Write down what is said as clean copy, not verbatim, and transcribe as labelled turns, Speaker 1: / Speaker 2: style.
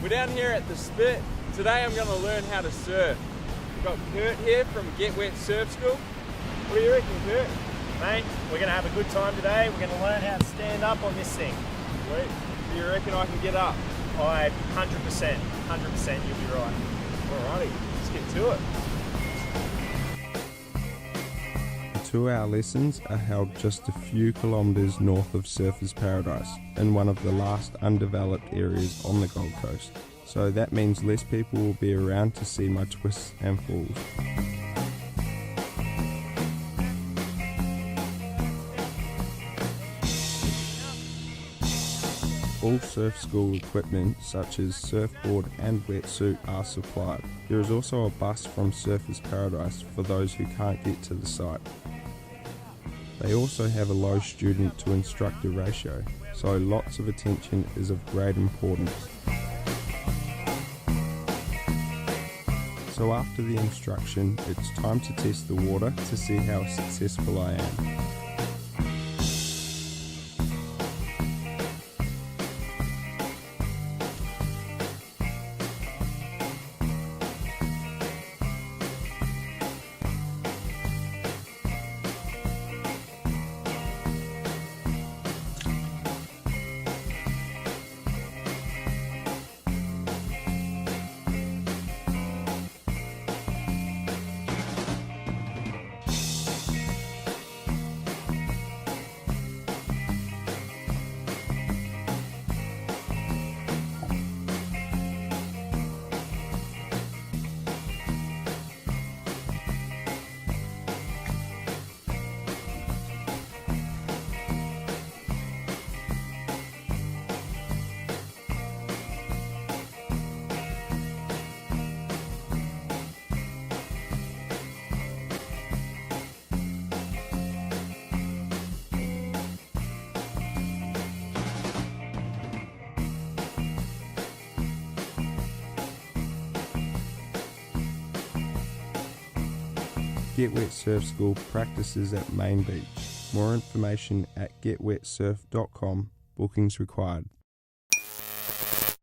Speaker 1: We're down here at the Spit. Today I'm going to learn how to surf. We've got Kurt here from Get Wet Surf School. What do you reckon, Kurt?
Speaker 2: Mate, we're going to have a good time today. We're going to learn how to stand up on this thing.
Speaker 1: Sweet. Do you reckon I can get up?
Speaker 2: 100%, 100% you'll be right.
Speaker 1: Alrighty, let's get to it.
Speaker 3: The 2-hour lessons are held just a few kilometres north of Surfers Paradise, in one of the last undeveloped areas on the Gold Coast. So that means less people will be around to see my twists and falls. All surf school equipment such as surfboard and wetsuit are supplied. There is also a bus from Surfers Paradise for those who can't get to the site. They also have a low student to instructor ratio, so lots of attention is of great importance. So after the instruction, it's time to test the water to see how successful I am. Get Wet Surf School practices at Main Beach. More information at getwetsurf.com. Bookings required.